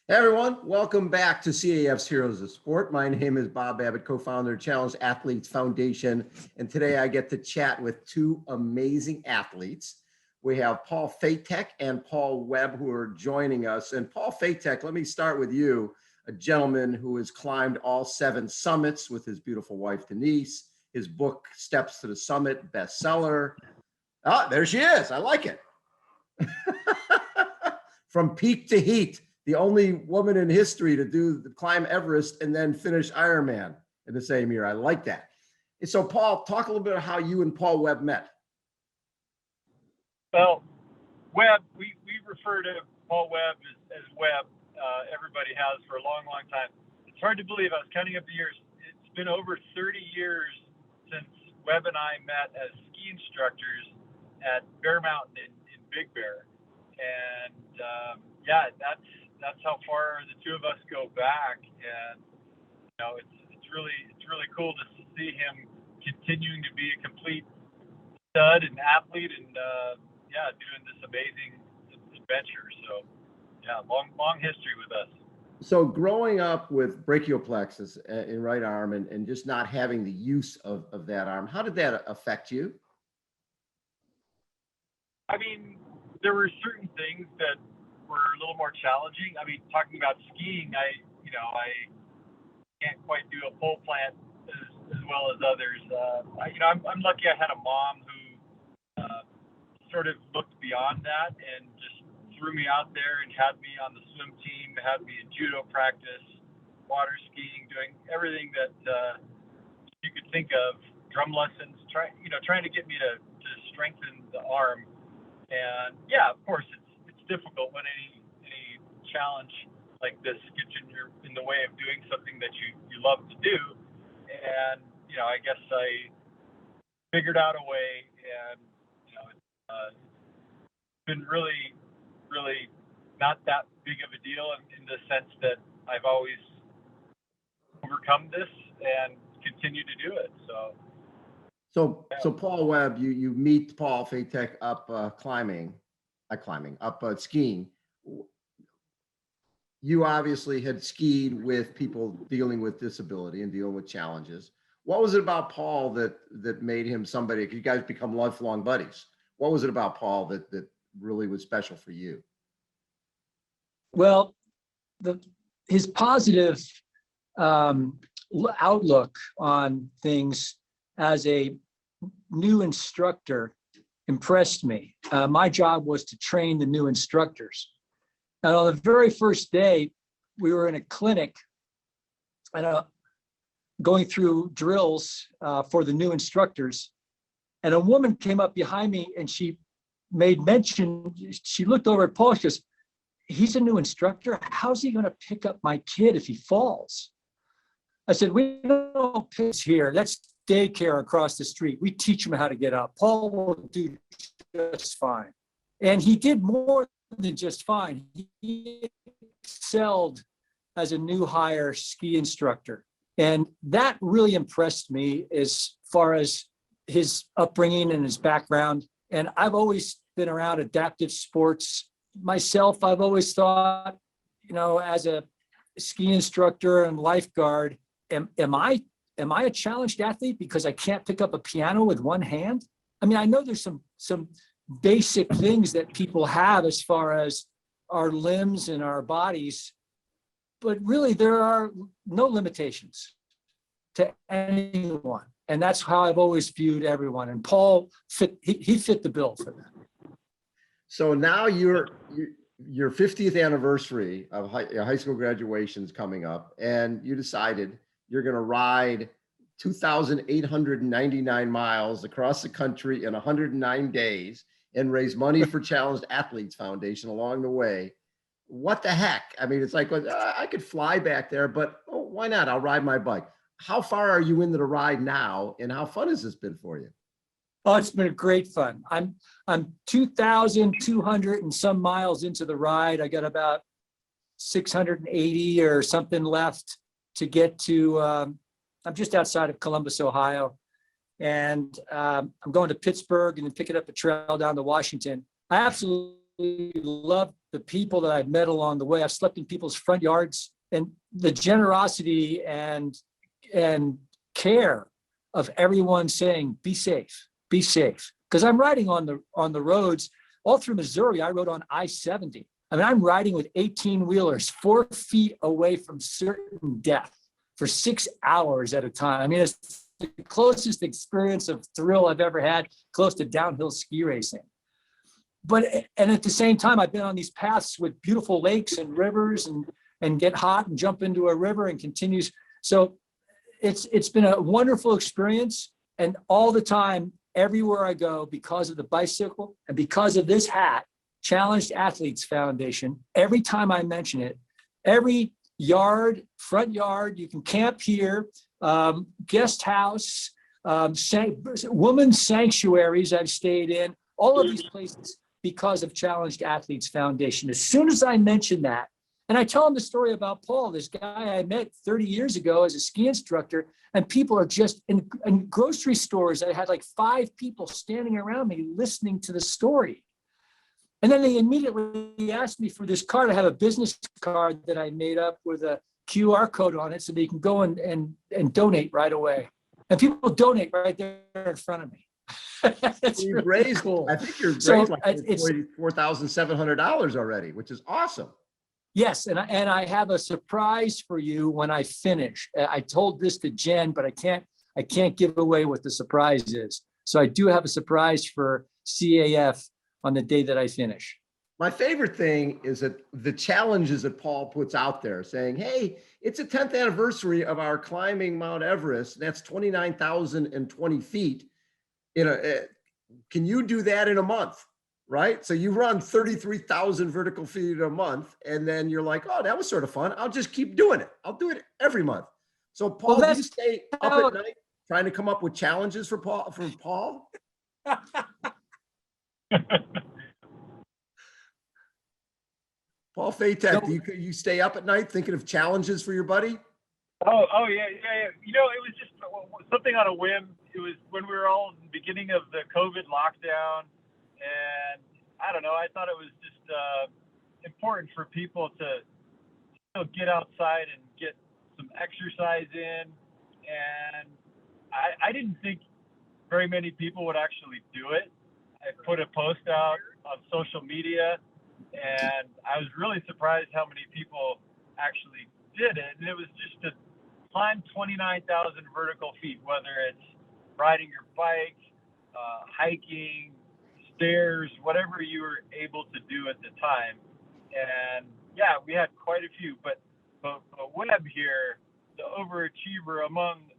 Hey everyone, welcome back to CAF's Heroes of Sport. My name is Bob Abbott, co-founder of Challenged Athletes Foundation, and today I get to chat with two amazing athletes. We have Paul Fejtek and Paul Webb who are joining us. And Paul Fejtek, let me start with you, a gentleman who has climbed all 7 summits with his beautiful wife, Denise. His book, Steps to the Summit, bestseller. Oh, there she is. I like it. From peak to heat. The only woman in history to climb Everest and then finish Ironman in the same year. I like that. And so, Paul, talk a little bit about how you and Paul Webb met. Well, Webb, we refer to Paul Webb as Webb. Everybody has for a long, long time. It's hard to believe. I was counting up the years. It's been over 30 years since Webb and I met as ski instructors at Bear Mountain in Big Bear. And yeah, that's how far the two of us go back, and it's really cool to see him continuing to be a complete stud and athlete, and doing this amazing adventure. So yeah, long history with us. So growing up with brachial plexus in right arm and just not having the use of that arm, how did that affect you? I mean, there were certain things that were a little more challenging. I mean, talking about skiing, I can't quite do a pole plant as well as others. I'm lucky I had a mom who sort of looked beyond that and just threw me out there and had me on the swim team, had me in judo practice, water skiing, doing everything that you could think of, drum lessons, trying to get me to strengthen the arm. And yeah, of course, it's difficult when any challenge like this gets in the way of doing something that you love to do. And I guess I figured out a way, and it's been really, really not that big of a deal in the sense that I've always overcome this and continue to do it. So Paul Webb, you meet Paul Fejtek up skiing. You obviously had skied with people dealing with disability and dealing with challenges. What was it about Paul that made him somebody? You guys become lifelong buddies. What was it about Paul that really was special for you? Well, his positive outlook on things as a new instructor impressed me. My job was to train the new instructors. And on the very first day, we were in a clinic and going through drills for the new instructors. And a woman came up behind me and she made mention, she looked over at Paul, she goes, "He's a new instructor. How's he going to pick up my kid if he falls?" I said, "We don't pick here. That's daycare across the street. We teach him how to get up. Paul will do just fine." And he did more than just fine. He excelled as a new hire ski instructor. And that really impressed me as far as his upbringing and his background. And I've always been around adaptive sports myself. I've always thought, as a ski instructor and lifeguard, am I a challenged athlete because I can't pick up a piano with one hand? I mean, I know there's some basic things that people have as far as our limbs and our bodies, but really there are no limitations to anyone. And that's how I've always viewed everyone. And Paul he fit the bill for that. So now your 50th anniversary of high school graduation is coming up, and you decided you're going to ride 2,899 miles across the country in 109 days and raise money for Challenged Athletes Foundation along the way. What the heck? I mean, it's like, I could fly back there, but why not? I'll ride my bike. How far are you into the ride now, and how fun has this been for you? Oh, it's been great fun. I'm 2,200 and some miles into the ride. I got about 680 or something left to get to. I'm just outside of Columbus, Ohio. And I'm going to Pittsburgh and then picking up a trail down to Washington. I absolutely love the people that I've met along the way. I've slept in people's front yards, and the generosity and care of everyone saying, be safe, be safe. Because I'm riding on the roads all through Missouri. I rode on I-70. I mean, I'm riding with 18-wheelers 4 feet away from certain death for 6 hours at a time. I mean, it's the closest experience of thrill I've ever had, close to downhill ski racing. And at the same time, I've been on these paths with beautiful lakes and rivers and get hot and jump into a river and continues. So it's been a wonderful experience. And all the time, everywhere I go, because of the bicycle and because of this hat, Challenged Athletes Foundation, every time I mention it, every yard, front yard, you can camp here, guest house, women's sanctuaries I've stayed in, all of these places because of Challenged Athletes Foundation. As soon as I mention that, and I tell them the story about Paul, this guy I met 30 years ago as a ski instructor, and people are just in grocery stores. I had like 5 people standing around me listening to the story. And then they immediately asked me for this card. I have a business card that I made up with a QR code on it so they can go and donate right away. And people donate right there in front of me. It's You've really raised, cool. I think you've So raised like it's $4,700 already, which is awesome. yes, and I have a surprise for you when I finish. I told this to Jen, but I can't give away what the surprise is. So I do have a surprise for CAF on the day that I finish. My favorite thing is that the challenges that Paul puts out there saying, hey, it's a 10th anniversary of our climbing Mount Everest. That's 29,020 feet. Can you do that in a month? Right? So you run 33,000 vertical feet a month, and then you're like, oh, that was sort of fun. I'll just keep doing it. I'll do it every month. So Paul, do you stay up at night trying to come up with challenges for Paul? Paul Fejtek, do you stay up at night thinking of challenges for your buddy? Oh yeah. You know, it was just something on a whim. It was when we were all in the beginning of the COVID lockdown, and I don't know, I thought it was just important for people to get outside and get some exercise in. And I didn't think very many people would actually do it. I put a post out on social media, and I was really surprised how many people actually did it. And it was just to climb 29,000 vertical feet, whether it's riding your bike, hiking, stairs, whatever you were able to do at the time. And yeah, we had quite a few, but Webb here, the overachiever among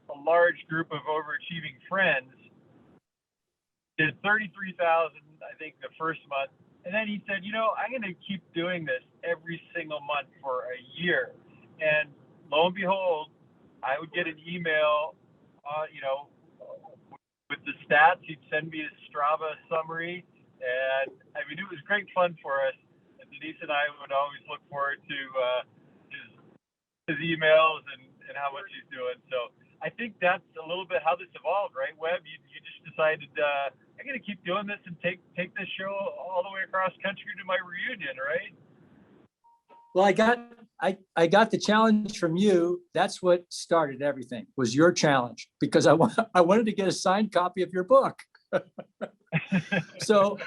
a large group of overachieving friends, did 33,000, I think, the first month. And then he said, you know, I'm going to keep doing this every single month for a year. And lo and behold, I would get an email, with the stats. He'd send me a Strava summary. And I mean, it was great fun for us. And Denise and I would always look forward to his emails and how much he's doing. So I think that's a little bit how this evolved, right, Webb? You just decided, I'm going to keep doing this and take this show all the way across country to my reunion, right? Well, I got the challenge from you. That's what started everything, was your challenge, because I wanted to get a signed copy of your book. So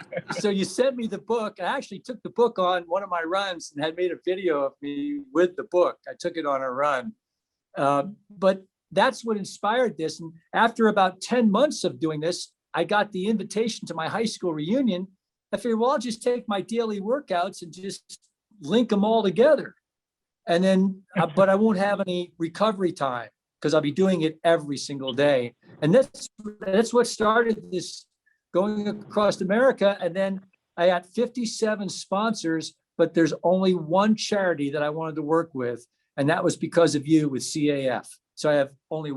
you sent me the book. I actually took the book on one of my runs and had made a video of me with the book. I took it on a run. But that's what inspired this. And after about 10 months of doing this, I got the invitation to my high school reunion. I figured, well, I'll just take my daily workouts and just link them all together. And then, but I won't have any recovery time because I'll be doing it every single day. And that's what started this going across America. And then I had 57 sponsors, but there's only one charity that I wanted to work with. And that was because of you with CAF. So I have only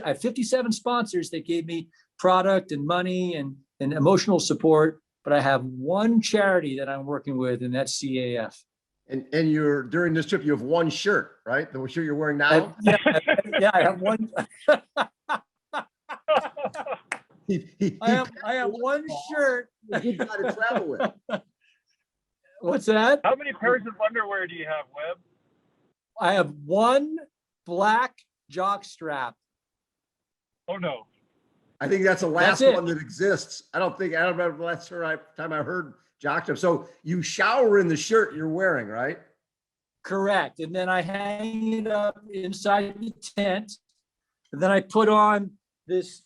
I have 57 sponsors that gave me product and money and emotional support, but I have one charity that I'm working with, and that's CAF. And you're, during this trip, you have one shirt, right? The shirt you're wearing now? Yeah, I have one. I have one shirt. A good guy to travel with. What's that? How many pairs of underwear do you have, Webb? I have one black jock strap. Oh no. I think that's the last That's it. one that exists. I don't remember the last time I heard jock strap. So you shower in the shirt you're wearing, right? Correct. And then I hang it up inside the tent. And then I put on this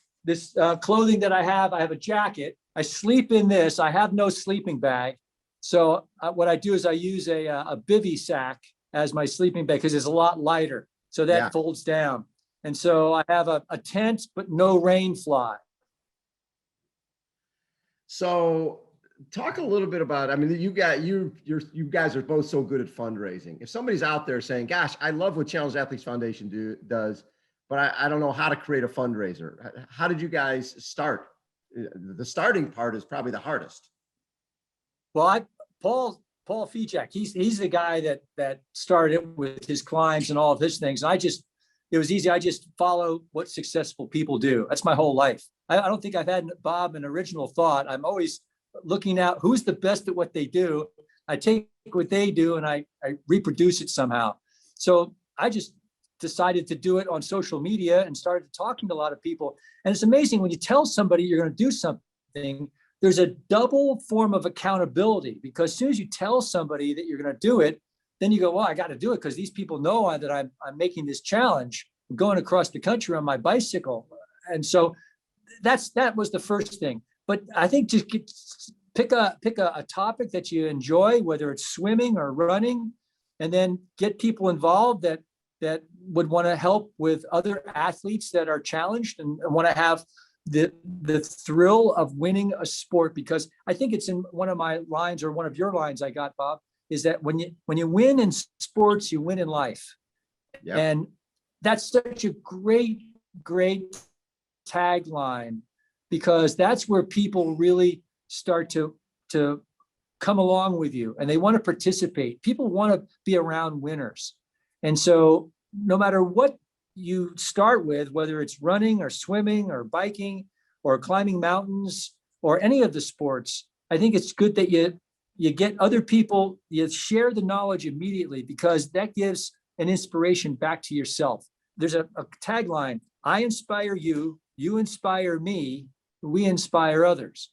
clothing that I have. I have a jacket. I sleep in this. I have no sleeping bag. So what I do is I use a bivy sack as my sleeping bag because it's a lot lighter. So that folds down. And so I have a tent, but no rain fly. So talk a little bit about, I mean, you guys are both so good at fundraising. If somebody's out there saying, gosh, I love what Challenged Athletes Foundation does, but I don't know how to create a fundraiser. How did you guys start? The starting part is probably the hardest. Well, Paul Fejtek, he's the guy that started with his climbs and all of his things. And it was easy. I just follow what successful people do. That's my whole life. I don't think I've had, Bob, an original thought. I'm always looking at who's the best at what they do. I take what they do and I reproduce it somehow. So I just decided to do it on social media and started talking to a lot of people. And it's amazing when you tell somebody you're going to do something, there's a double form of accountability, because as soon as you tell somebody that you're going to do it, then you go, well, I got to do it because these people know that I'm making this challenge. I'm going across the country on my bicycle. And so that was the first thing. But I think just pick a topic that you enjoy, whether it's swimming or running, and then get people involved that would want to help with other athletes that are challenged and want to have the thrill of winning a sport. Because I think it's in one of my lines, or one of your lines I got, Bob, is that when you win in sports, you win in life. Yep. And that's such a great tagline, because that's where people really start to come along with you and they want to participate. People want to be around winners. And so no matter what you start with, whether it's running or swimming or biking or climbing mountains or any of the sports, I think it's good that you get other people, you share the knowledge immediately, because that gives an inspiration back to yourself. There's a tagline: I inspire you, you inspire me, we inspire others.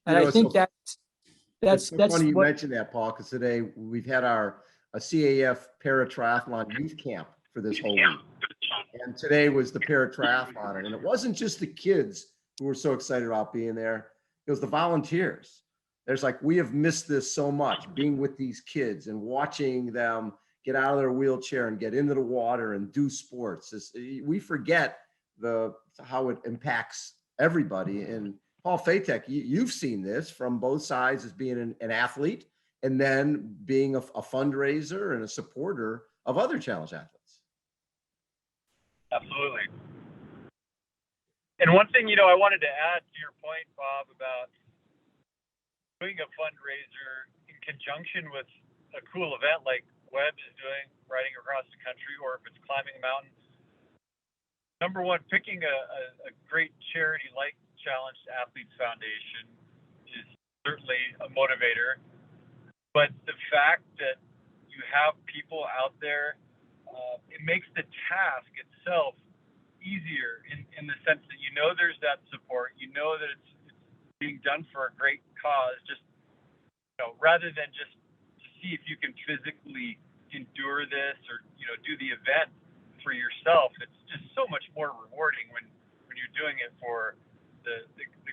And I think that's funny you mentioned that, Paul, because today we've had a CAF para-triathlon youth camp for this whole week. And today was the para-triathlon. And it wasn't just the kids who were so excited about being there. It was the volunteers. There's like, we have missed this so much, being with these kids and watching them get out of their wheelchair and get into the water and do sports. We forget how it impacts everybody. And Paul Fejtek, you've seen this from both sides, as being an athlete and then being a fundraiser and a supporter of other challenge athletes. Absolutely. And one thing, I wanted to add to your point, Bob, about doing a fundraiser in conjunction with a cool event like Webb is doing, riding across the country, or if it's climbing a mountain. Number one, picking a great charity like Challenged Athletes Foundation is certainly a motivator. But the fact that you have people out there, it makes the task itself easier in the sense that there's that support, that it's being done for a great cause, just rather than just to see if you can physically endure this or do the event for yourself. It's just so much more rewarding when you're doing it for the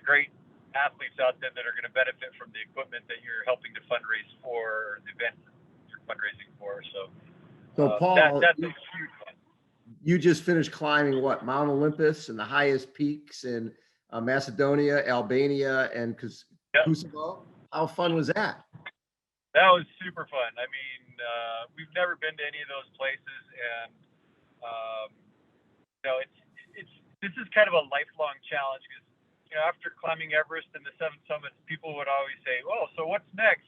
great athletes out there that are going to benefit from the equipment that you're helping to fundraise for, or the event you're fundraising for. So Paul, that's a huge one. You just finished climbing Mount Olympus and the highest peaks in Macedonia, Albania, and Kosovo. How fun was that? That was super fun. I mean, we've never been to any of those places, and this is kind of a lifelong challenge, because after climbing Everest and the 7 summits, people would always say, "Oh, so what's next?"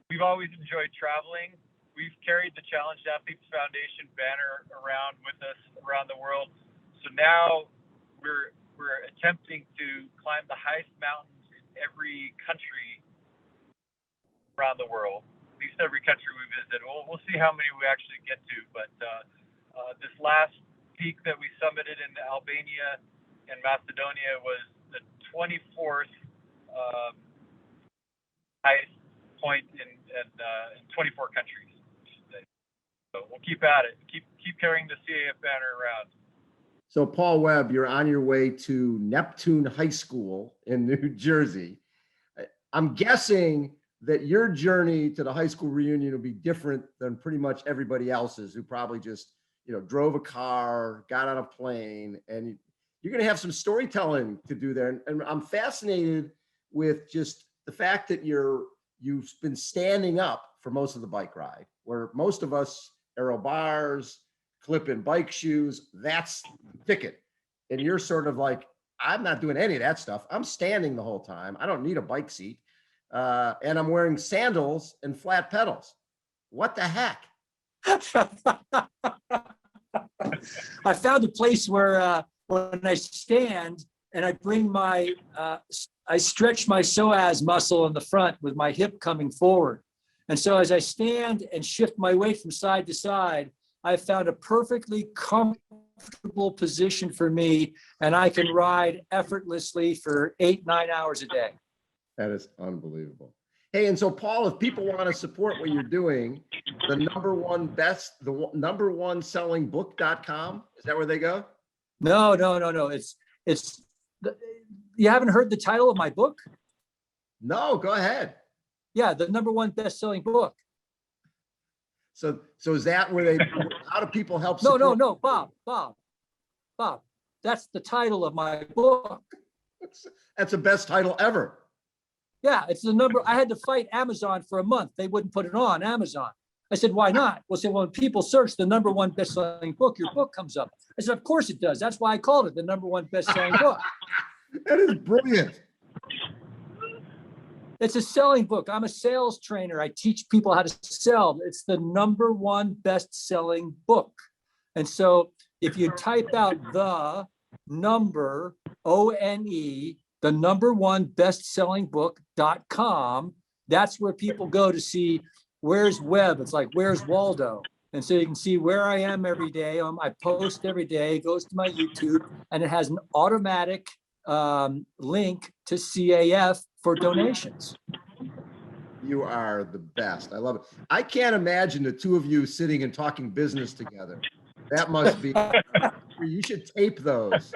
We've always enjoyed traveling. We've carried the Challenged Athletes Foundation banner around with us around the world. So now we're attempting to climb the highest mountains in every country around the world, at least every country we visit. We'll see how many we actually get to. But this last peak that we summited in Albania and Macedonia was the 24th highest point in 24 countries. So we'll keep at it. Keep carrying the CAF banner around. So Paul Webb, you're on your way to Neptune High School in New Jersey. I'm guessing that your journey to the high school reunion will be different than pretty much everybody else's, who probably just, drove a car, got on a plane, and you're going to have some storytelling to do there. And I'm fascinated with just the fact that you've been standing up for most of the bike ride, where most of us aero bars, clip-in bike shoes, that's the ticket. And you're sort of like, I'm not doing any of that stuff. I'm standing the whole time. I don't need a bike seat. And I'm wearing sandals and flat pedals. What the heck? I found a place where when I stand and I bring I stretch my psoas muscle in the front with my hip coming forward. And so as I stand and shift my weight from side to side, I found a perfectly comfortable position for me, and I can ride effortlessly for 8-9 hours a day. That is unbelievable. Hey, and so Paul, if people want to support what you're doing, the number one selling book.com, is that where they go? No. You haven't heard the title of my book? No, go ahead. Yeah, the number one best-selling book. So is that where how do people help? No, Bob, that's the title of my book. That's the best title ever. Yeah, it's the number. I had to fight Amazon for a month. They wouldn't put it on Amazon. I said, why not? Well, when people search the number one best-selling book, your book comes up. I said, of course it does. That's why I called it the number one best-selling book. That is brilliant. It's a selling book. I'm a sales trainer. I teach people how to sell. It's the number one best-selling book. And so if you type out the number, O-N-E, the number one best-selling book.com, that's where people go to see where's Webb. It's like, where's Waldo? And so you can see where I am every day. I post every day, it goes to my YouTube, and it has an automatic link to CAF for donations. You are the best. I love it. I can't imagine the two of you sitting and talking business together. That must be, you should tape those,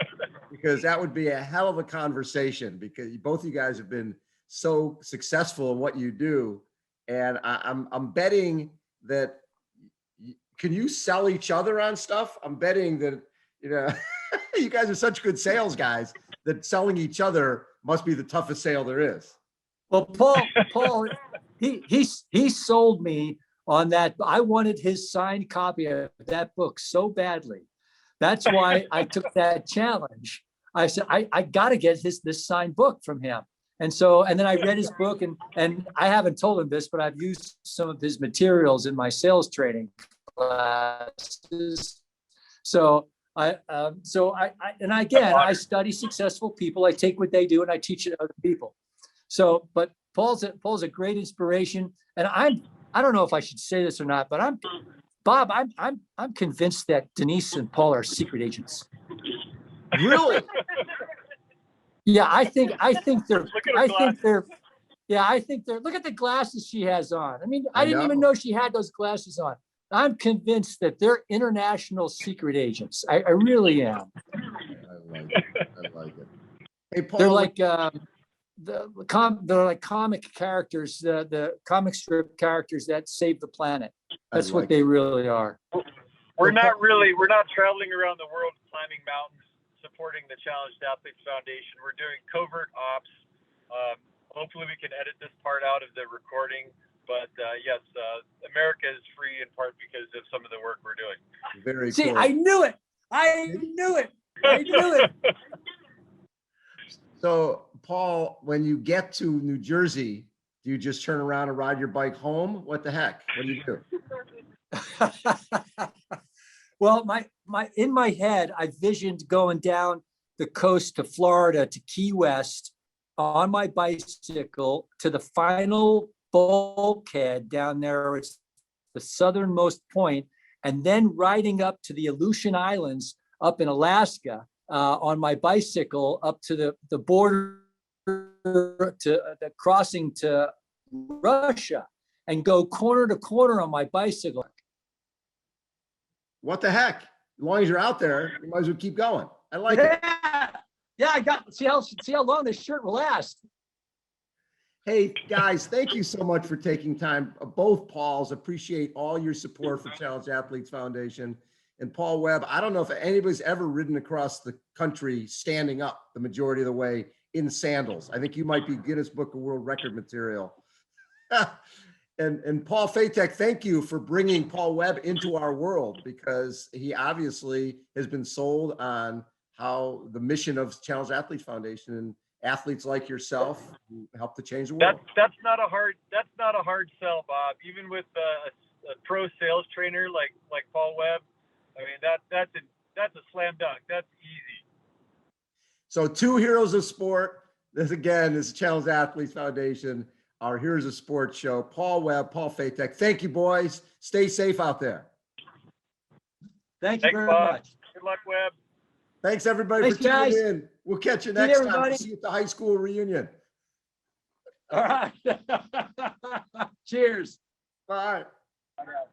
because that would be a hell of a conversation, because both of you guys have been so successful in what you do. And I'm betting that, can you sell each other on stuff? I'm betting that, you guys are such good sales guys that selling each other must be the toughest sale there is. Well, Paul, he sold me on that. I wanted his signed copy of that book so badly. That's why I took that challenge. I said, I got to get this signed book from him. And then I read his book, and I haven't told him this, but I've used some of his materials in my sales training classes. I study successful people. I take what they do and I teach it to other people. So, but Paul's a great inspiration. And I don't know if I should say this or not, but I'm convinced that Denise and Paul are secret agents. Really? Yeah, I think they're, look at the glasses she has on. I mean, I didn't even know she had those glasses on. I'm convinced that they're international secret agents. I really am. I like it. Hey, Paul. They're like they're like comic characters, the comic strip characters that save the planet. That's what they really are. We're not traveling around the world climbing mountains supporting the Challenged Athletes Foundation. We're doing covert ops. Hopefully we can edit this part out of the recording. But yes, America is free in part because of some of the work we're doing. Very See, cool. I knew it. I knew it. So, Paul, when you get to New Jersey, do you just turn around and ride your bike home? What the heck? What do you do? Well, in my head, I visioned going down the coast to Florida, to Key West on my bicycle to the final bulkhead down there. It's the southernmost point, and then riding up to the Aleutian Islands up in Alaska on my bicycle up to the border to the crossing to Russia and go corner to corner on my bicycle. What the heck? As long as you're out there, you might as well keep going. I like it. Yeah, I got see how long this shirt will last. Hey guys, thank you so much for taking time. Both Pauls, appreciate all your support for Challenge Athletes Foundation. And Paul Webb, I don't know if anybody's ever ridden across the country standing up the majority of the way in sandals. I think you might be Guinness Book of World Record material. And Paul Fejtek, thank you for bringing Paul Webb into our world, because he obviously has been sold on how the mission of Challenge Athletes Foundation and athletes like yourself who help to change the world. That's not a hard sell, Bob. Even with a pro sales trainer like Paul Webb, I mean that's a slam dunk. That's easy. So 2 heroes of sport. This again is Challenge Athletes Foundation, our Heroes of Sport show. Paul Webb, Paul Fejtek. Thank you, boys. Stay safe out there. Thank you Thanks, very Bob. much. Good luck, Webb. Thanks everybody Thanks, for tuning guys. in. We'll catch you See you, next time. everybody. See you at the high school reunion. All right. Cheers. Bye. All right.